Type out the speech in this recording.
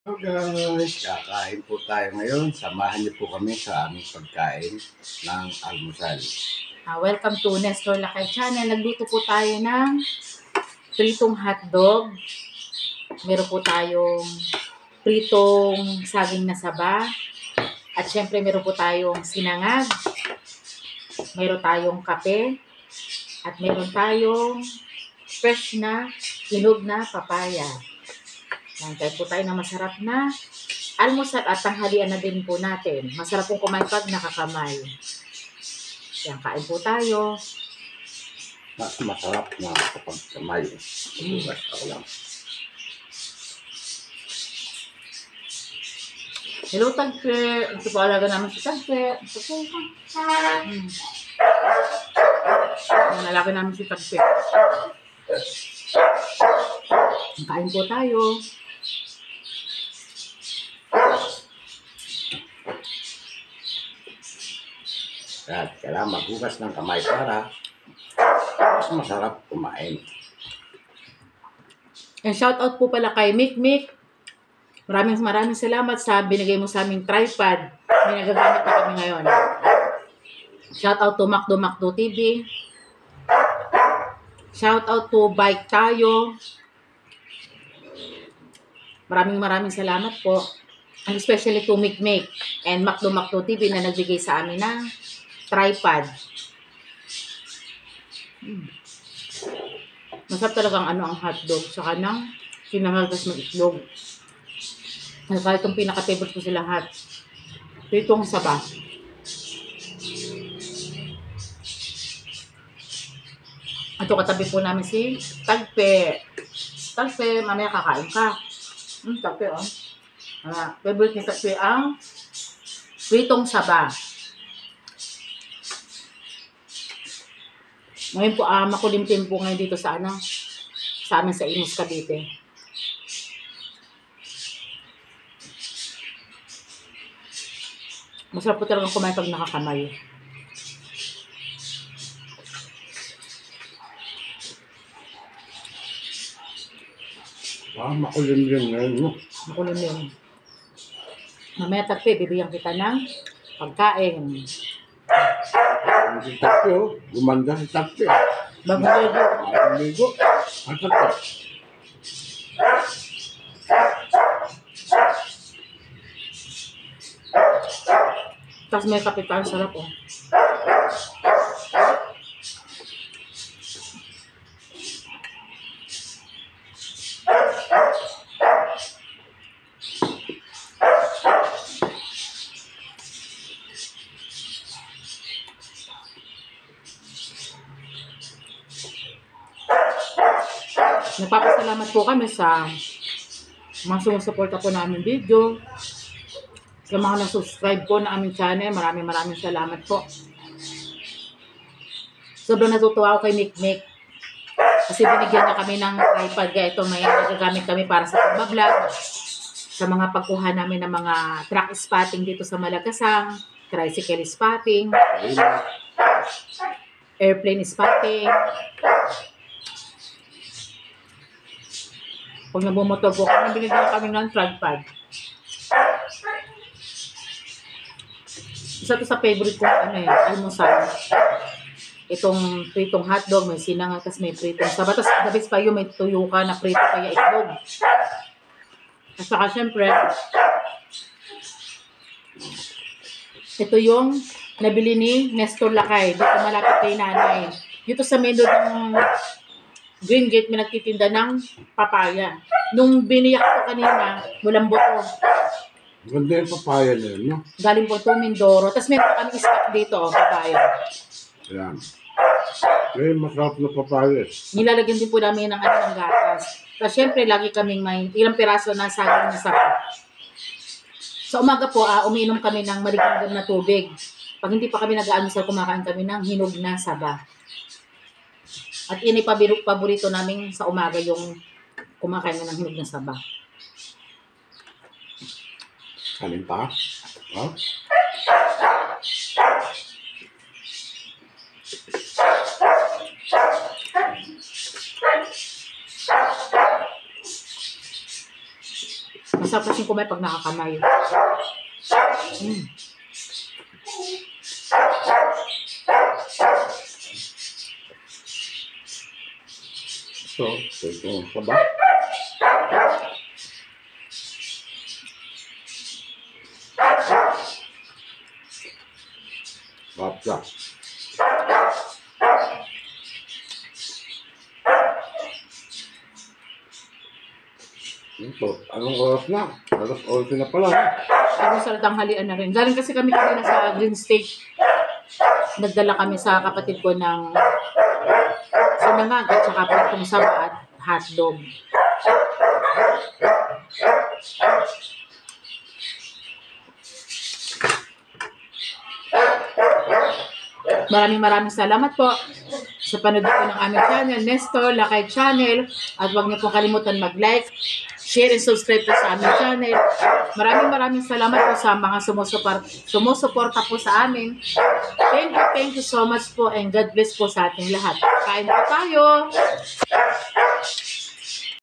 Hello guys, kakain po tayo ngayon. Samahan niyo po kami sa aming pagkain ng almusal. Welcome to Nestor Lakay Channel. Nagluto po tayo ng pritong hotdog. Meron po tayong pritong saging na saba. At syempre meron po tayong sinangag. Meron tayong kape. At meron tayong fresh na hinog na papaya. Kain po tayo ng masarap na almusal at tanghalian na din po natin. Masarap pong kumain pag nakakamay. Yan, kain po tayo. Mas masarap na kapag kamay. Bukas ako lang. Hello, Tagpe. Ito po alaga namin si Tagpe. Ito po. Ang lalaki namin si Tagpe. Kain po tayo. At kailangan maghugas ng kamay para mas masarap kumain. And shout out po pala kay Mick. Maraming salamat sa binigay mo sa aming tripod. May nagagamit na kami ngayon. Shout out to Macdo TV. Shout out to Bike Tayo. Maraming salamat po. And especially to Mick and Macdo TV na nagbigay sa amin ng tripod. Masarap talagang ang hotdog. Saka ng sinangagdas ng itlog. Kahit itong pinaka-favorite ko sa lahat. Pritong saba. Ito katabi po namin si Tagpe. Tagpe, mamaya kakain ka. Tagpe, oh. Favorite ni Tagpe ang pritong saba. Ngayon po, makulimtim po ngayon dito sa amin sa Imus, Cavite. Masarap po talagang kumain pag nakakamay. Makulimlim ngayon, no? Makulimlim. Mamaya, Tagpe, bibigyan kita ng pagkain. Si Takpe, oh. Gumanda si Takpe. Bagong Ligo. Ang Takpe. Tapos may kapitan, sarap oh. Nagpapasalamat po kami sa mga sumusuporta po namin video. Sa mga na-subscribe po na aming channel, maraming salamat po. Sobrang natutuwa ako kay Mick. Kasi binigyan niya kami ng tripod. Kaya ito may nagagamit kami para sa pagbablog. Sa mga pagkuha namin ng mga truck spotting dito sa Malagasang, tricycle spotting, airplane spotting. Pag nabumotor po kami, binigyan kami ng tripod. Isa to sa favorite ko almusal. Itong pritong hotdog, may sinangag, tas may pritong saba. Tas the best pa yun, may tuyo ka na prito kaya itlog. At saka syempre, ito yung nabili ni Nestor Lakay. Dito malapit kay nanay. Dito sa menu ng Green Gate, may nagtitinda ng papaya. Nung biniyak ko kanina, walang buto. Ganda yung papaya na yun, no? Galing po ito, Mindoro. Tapos meron kami stock dito, papaya. Ayan. Masarap na papaya. Nilalagyan din po namin ng gatas. Tapos syempre, lagi kaming may ilang piraso na saging na saba. Sa umaga po, umiinom kami ng maligam na tubig. Pag hindi pa kami nag-aalmusal, kumakain kami ng hinog na saba. At ini paborito namin sa umaga yung kumakain ng hinog na saba. Kanin pa? Oh? Masarap kasing kumain pag nakakamay. So, itong saba. Bapla. Ito, anong oras na? Alas 11 na pala. Almusal tanghalian na rin. Galing kasi kami kanina sa Green State. Nagdala kami sa kapatid ko ng sinangag at saka pritong saba at hotdog. Maraming salamat po sa panood po ng aming channel, Nestor Lakay Channel. At huwag niyo pong kalimutan mag-like, share, and subscribe po sa aming channel. Maraming salamat po sa mga sumusuporta po sa amin. Thank you so much po and God bless po sa ating lahat. Kain po tayo!